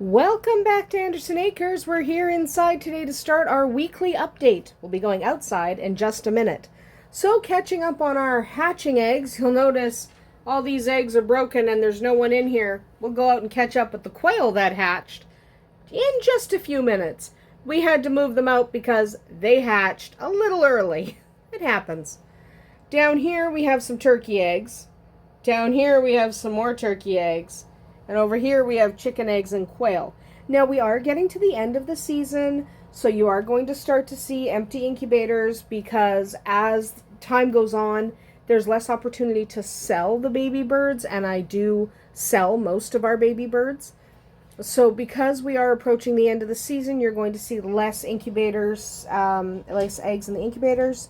Welcome back to Andersen Acres. We're here inside today to start our weekly update. We'll be going outside in just a minute. So catching up on our hatching eggs, you'll notice all these eggs are broken and there's no one in here. We'll go out and catch up with the quail that hatched in just a few minutes. We had to move them out because they hatched a little early. It happens. Down here we have some turkey eggs. Down here we have some more turkey eggs. And over here we have chicken eggs and quail. Now we are getting to the end of the season, so you are going to start to see empty incubators because as time goes on, there's less opportunity to sell the baby birds, and I do sell most of our baby birds. So because we are approaching the end of the season, you're going to see less incubators, less eggs in the incubators.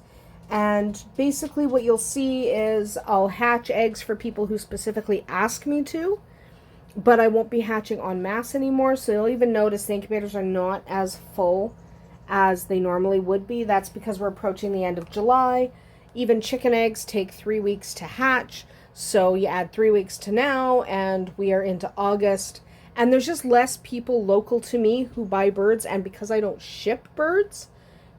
And basically what you'll see is I'll hatch eggs for people who specifically ask me to. But I won't be hatching en masse anymore, so you'll even notice the incubators are not as full as they normally would be. That's because we're approaching the end of July. Even chicken eggs take 3 weeks to hatch, so you add 3 weeks to now, and we are into August. And there's just less people local to me who buy birds, and because I don't ship birds,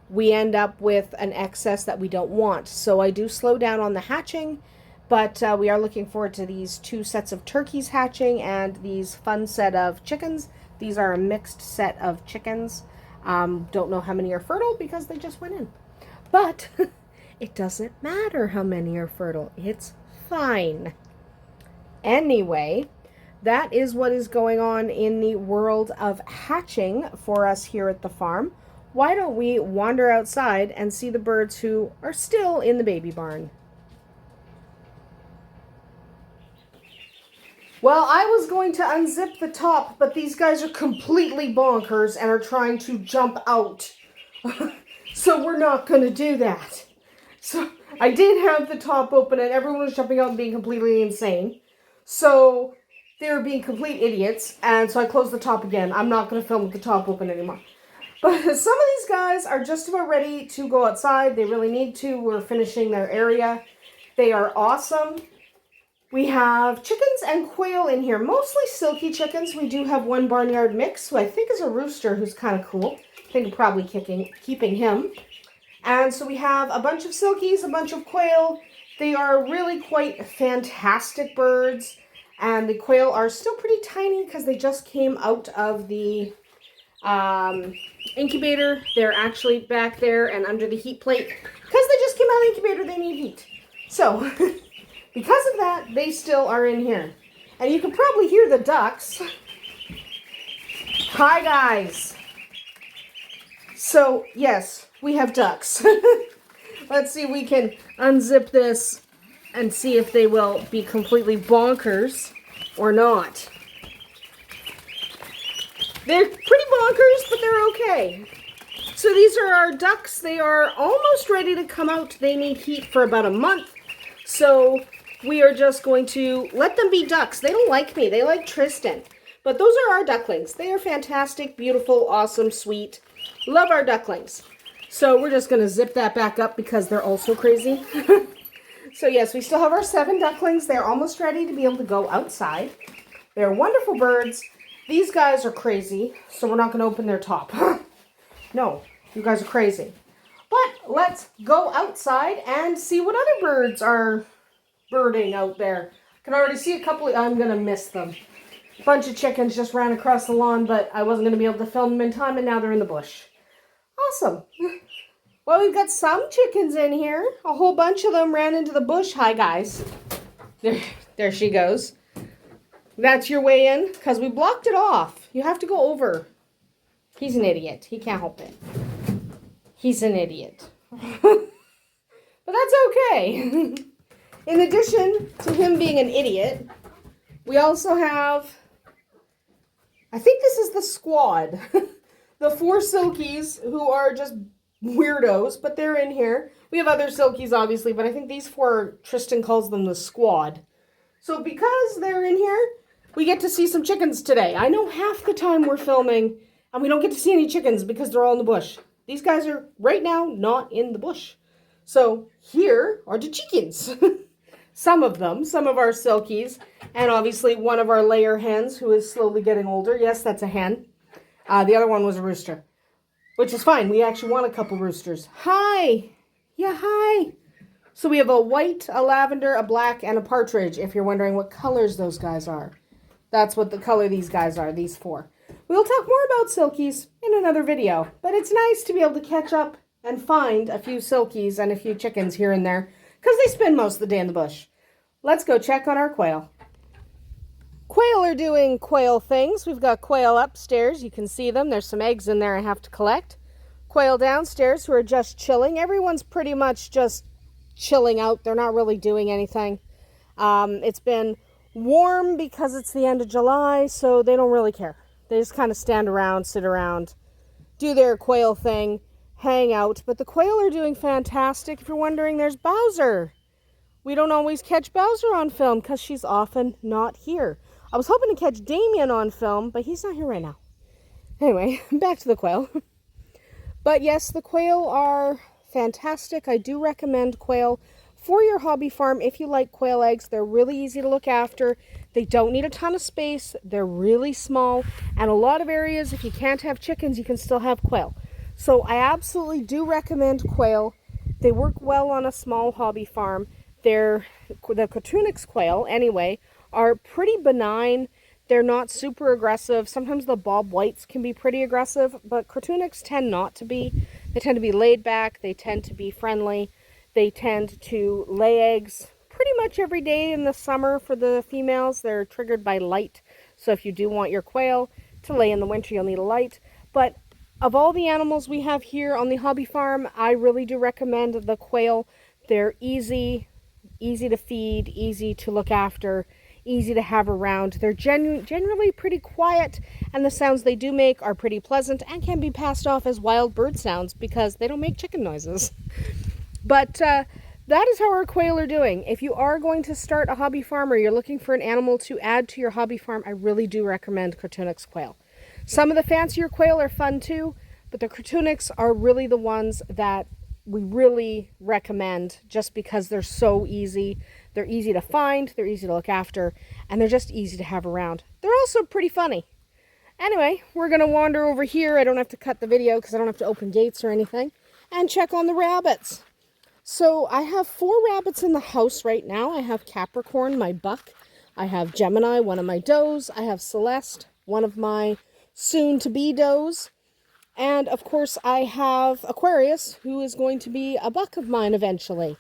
we end up with an excess that we don't want. So I do slow down on the hatching. But we are looking forward to these 2 sets of turkeys hatching and these fun set of chickens. These are a mixed set of chickens. Don't know how many are fertile because they just went in. But it doesn't matter how many are fertile. It's fine. Anyway, that is what is going on in the world of hatching for us here at the farm. Why don't we wander outside and see the birds who are still in the baby barn? Well, I was going to unzip the top, but these guys are completely bonkers and are trying to jump out. So we're not going to do that. So I did have the top open and everyone was jumping out and being completely insane. So they were being complete idiots, and so I closed the top again. I'm not going to film with the top open anymore. But some of these guys are just about ready to go outside. They really need to. We're finishing their area. They are awesome. We have chickens and quail in here, mostly silky chickens. We do have one barnyard mix, who I think is a rooster, who's kind of cool. I think I'm probably keeping him. And so we have a bunch of silkies, a bunch of quail. They are really quite fantastic birds. And the quail are still pretty tiny because they just came out of the incubator. They're actually back there and under the heat plate. Because they just came out of the incubator, they need heat. So because of that, they still are in here. And you can probably hear the ducks. Hi, guys. So, yes, we have ducks. Let's see if we can unzip this and see if they will be completely bonkers or not. They're pretty bonkers, but they're okay. So these are our ducks. They are almost ready to come out. They need heat for about a month. So we are just going to let them be ducks. They don't like me. They like Tristan. But those are our ducklings. They are fantastic, beautiful, awesome, sweet. Love our ducklings. So we're just going to zip that back up because they're also crazy. So yes, we still have our 7 ducklings. They're almost ready to be able to go outside. They're wonderful birds. These guys are crazy, so we're not going to open their top. No, you guys are crazy. But let's go outside and see what other birds are birding out there. I can already see a couple. I'm going to miss them. A bunch of chickens just ran across the lawn, but I wasn't going to be able to film them in time, and now they're in the bush. Awesome. Well, we've got some chickens in here. A whole bunch of them ran into the bush. Hi, guys. There she goes. That's your way in, because we blocked it off. You have to go over. He's an idiot. He can't help it. He's an idiot. But that's okay. In addition to him being an idiot, we also have, I think this is the squad. The 4 silkies who are just weirdos, but they're in here. We have other silkies, obviously, but I think these 4, Tristan calls them the squad. So because they're in here, we get to see some chickens today. I know half the time we're filming, and we don't get to see any chickens because they're all in the bush. These guys are, right now, not in the bush. So here are the chickens. Some of them, some of our silkies, and obviously one of our layer hens who is slowly getting older. Yes, that's a hen. The other one was a rooster, which is fine. We actually want a couple roosters. Hi. Yeah, hi. So we have a white, a lavender, a black, and a partridge, if you're wondering what colors those guys are. That's what the color these guys are, these four. We'll talk more about silkies in another video, but it's nice to be able to catch up and find a few silkies and a few chickens here and there, because they spend most of the day in the bush. Let's go check on our quail. Quail are doing quail things. We've got quail upstairs. You can see them. There's some eggs in there I have to collect. Quail downstairs who are just chilling. Everyone's pretty much just chilling out. They're not really doing anything. It's been warm because it's the end of July, so they don't really care. They just kind of stand around, sit around, do their quail thing, hang out. But the quail are doing fantastic. If you're wondering, there's Bowser. We don't always catch Bowser on film because she's often not here. I was hoping to catch Damien on film, but he's not here right now. Anyway, back to the quail. But yes, the quail are fantastic. I do recommend quail for your hobby farm if you like quail eggs. They're really easy to look after. They don't need a ton of space. They're really small. And a lot of areas, if you can't have chickens, you can still have quail. So I absolutely do recommend quail. They work well on a small hobby farm. The Coturnix quail, anyway, are pretty benign. They're not super aggressive. Sometimes the bob whites can be pretty aggressive, but Coturnix tend not to be. They tend to be laid back. They tend to be friendly. They tend to lay eggs pretty much every day in the summer for the females. They're triggered by light. So if you do want your quail to lay in the winter, you'll need a light. But of all the animals we have here on the hobby farm, I really do recommend the quail. They're easy to feed, easy to look after, easy to have around. They're generally pretty quiet, and the sounds they do make are pretty pleasant and can be passed off as wild bird sounds because they don't make chicken noises. But that is how our quail are doing. If you are going to start a hobby farm or you're looking for an animal to add to your hobby farm, I really do recommend Coturnix quail. Some of the fancier quail are fun too, but the Coturnix are really the ones that we really recommend just because they're so easy. They're easy to find, they're easy to look after, and they're just easy to have around. They're also pretty funny. Anyway, we're going to wander over here. I don't have to cut the video because I don't have to open gates or anything, and check on the rabbits. So I have 4 rabbits in the house right now. I have Capricorn, my buck. I have Gemini, one of my does. I have Celeste, one of my soon-to-be does. And, of course, I have Aquarius, who is going to be a buck of mine eventually.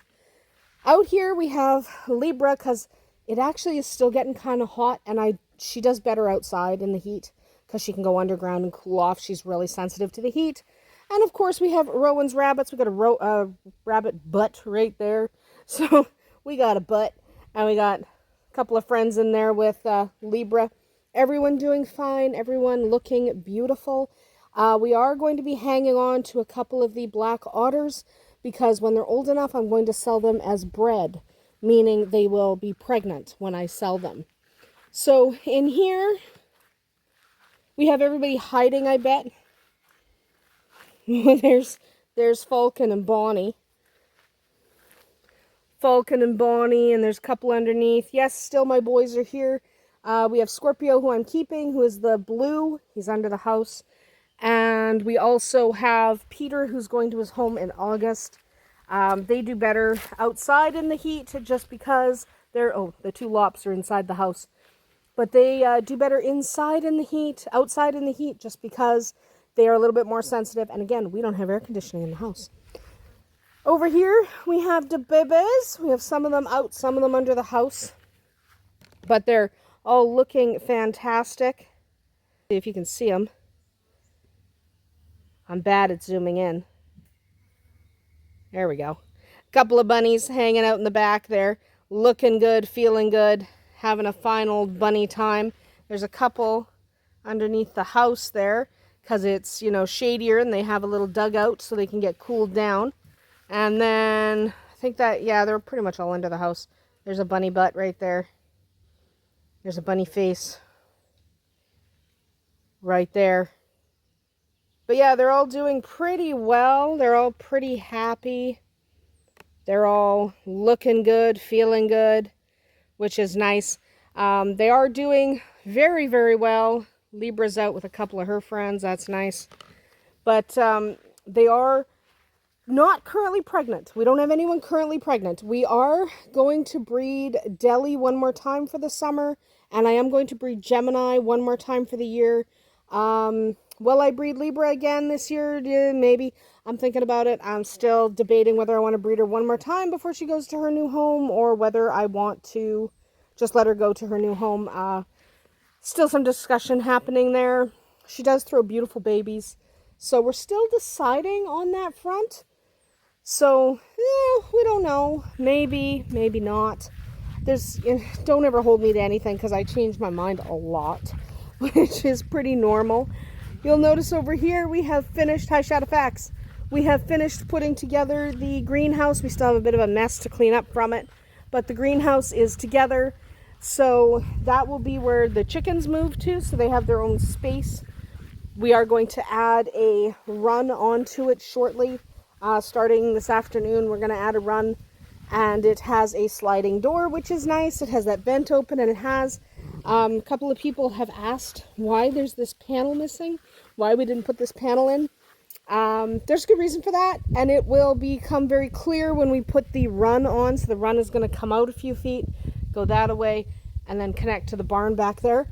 Out here we have Libra, because it actually is still getting kind of hot, and she does better outside in the heat, because she can go underground and cool off. She's really sensitive to the heat. And, of course, we have Rowan's rabbits. We got a rabbit butt right there. So, we got a butt, and we got a couple of friends in there with Libra. Everyone doing fine. Everyone looking beautiful. We are going to be hanging on to a couple of the black otters because when they're old enough, I'm going to sell them as bred, meaning they will be pregnant when I sell them. So in here, we have everybody hiding, I bet. there's Falcon and Bonnie. Falcon and Bonnie, and there's a couple underneath. Yes, still my boys are here. We have Scorpio, who I'm keeping, who is the blue. He's under the house. And we also have Peter, who's going to his home in August. They do better outside in the heat just because the 2 lops are inside the house. But they do better inside in the heat, outside in the heat, just because they are a little bit more sensitive. And again, we don't have air conditioning in the house. Over here, we have the babies. We have some of them out, some of them under the house. But they're all looking fantastic. See if you can see them. I'm bad at zooming in. There we go. A couple of bunnies hanging out in the back there. Looking good, feeling good. Having a fine old bunny time. There's a couple underneath the house there. Because it's, shadier and they have a little dugout so they can get cooled down. And then, I think that, yeah, they're pretty much all under the house. There's a bunny butt right there. There's a bunny face. Right there. But yeah, they're all doing pretty well. They're all pretty happy. They're all looking good, feeling good, which is nice. They are doing very, very well. Libra's out with a couple of her friends. That's nice. But they are not currently pregnant. We don't have anyone currently pregnant. We are going to breed Delhi one more time for the summer, and I am going to breed Gemini one more time for the year. Will I breed Libra again this year? Yeah, maybe. I'm thinking about it. I'm still debating whether I want to breed her one more time before she goes to her new home, or whether I want to just let her go to her new home. Still some discussion happening there. She does throw beautiful babies, so we're still deciding on that front. So, we don't know. Maybe, maybe not. Don't ever hold me to anything, because I change my mind a lot, which is pretty normal. You'll notice over here we have finished, hi Shadowfax, we have finished putting together the greenhouse. We still have a bit of a mess to clean up from it, but the greenhouse is together. So that will be where the chickens move to, so they have their own space. We are going to add a run onto it shortly. Starting this afternoon, we're going to add a run, and it has a sliding door, which is nice. It has that vent open, and it has a couple of people have asked why there's this panel missing, why we didn't put this panel in. There's a good reason for that, and it will become very clear when we put the run on. So the run is going to come out a few feet, go that away, and then connect to the barn back there,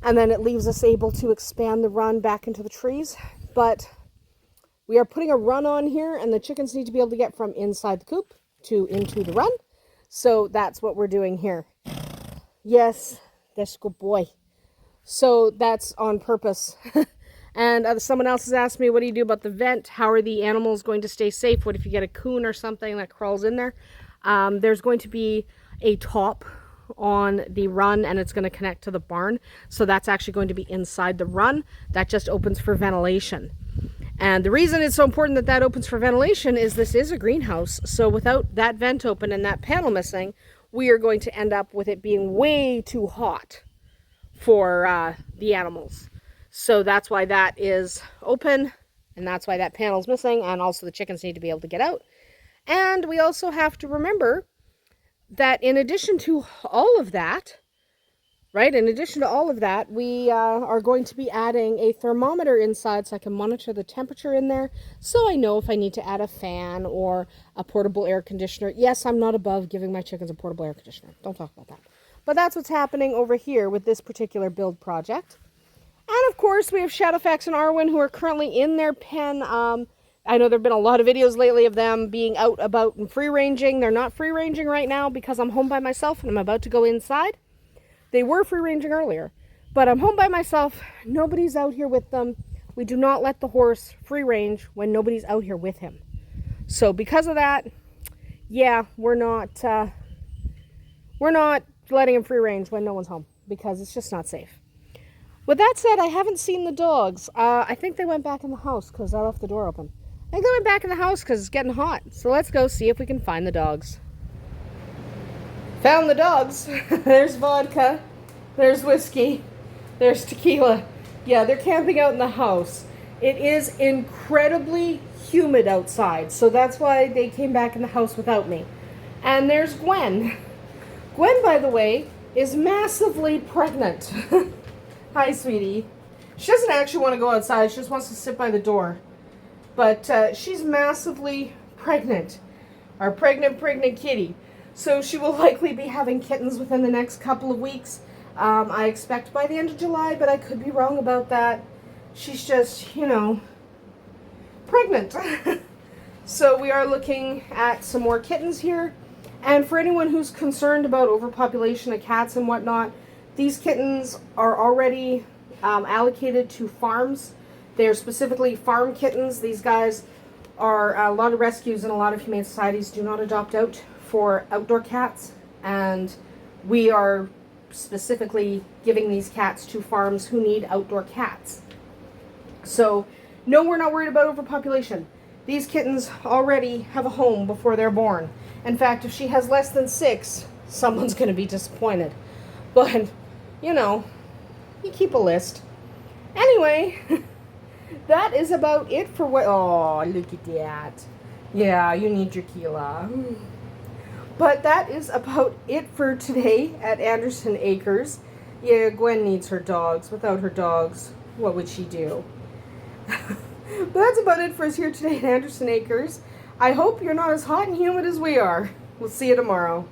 and then it leaves us able to expand the run back into the trees. But we are putting a run on here, and the chickens need to be able to get from inside the coop to into the run. So that's what we're doing here. Yes, that's a good boy. So that's on purpose. And someone else has asked me, what do you do about the vent? How are the animals going to stay safe? What if you get a coon or something that crawls in there? There's going to be a top on the run, and it's going to connect to the barn. So that's actually going to be inside the run. That just opens for ventilation. And the reason it's so important that that opens for ventilation is this is a greenhouse. So without that vent open and that panel missing, we are going to end up with it being way too hot for the animals. So that's why that is open, and that's why that panel's missing, and also the chickens need to be able to get out. And we also have to remember that in addition to all of that, right, in addition to all of that, we are going to be adding a thermometer inside so I can monitor the temperature in there, so I know if I need to add a fan or a portable air conditioner. Yes, I'm not above giving my chickens a portable air conditioner. Don't talk about that. But that's what's happening over here with this particular build project. And of course, we have Shadowfax and Arwen, who are currently in their pen. I know there have been a lot of videos lately of them being out about and free-ranging. They're not free-ranging right now because I'm home by myself and I'm about to go inside. They were free-ranging earlier, but I'm home by myself. Nobody's out here with them. We do not let the horse free-range when nobody's out here with him. So because of that, yeah, we're not letting him free-range when no one's home because it's just not safe. With that said, I haven't seen the dogs. I think they went back in the house because I left the door open. I think they went back in the house because it's getting hot. So let's go see if we can find the dogs. Found the dogs. There's vodka. There's whiskey. There's tequila. Yeah, they're camping out in the house. It is incredibly humid outside, so that's why they came back in the house without me. And there's Gwen. Gwen, by the way, is massively pregnant. Hi, sweetie. She doesn't actually want to go outside. She just wants to sit by the door. But she's massively pregnant. Our pregnant kitty. So she will likely be having kittens within the next couple of weeks. I expect by the end of July, but I could be wrong about that. She's just, you know, pregnant. So we are looking at some more kittens here. And for anyone who's concerned about overpopulation of cats and whatnot, these kittens are already allocated to farms. They're specifically farm kittens. These guys are, a lot of rescues and a lot of humane societies do not adopt out for outdoor cats. And we are specifically giving these cats to farms who need outdoor cats. So, no, we're not worried about overpopulation. These kittens already have a home before they're born. In fact, if she has less than 6, someone's going to be disappointed. But, you know, you keep a list. Anyway, that is about it for what... Oh, look at that. Yeah, you need your Keela. But that is about it for today at Andersen Acres. Yeah, Gwen needs her dogs. Without her dogs, what would she do? But that's about it for us here today at Andersen Acres. I hope you're not as hot and humid as we are. We'll see you tomorrow.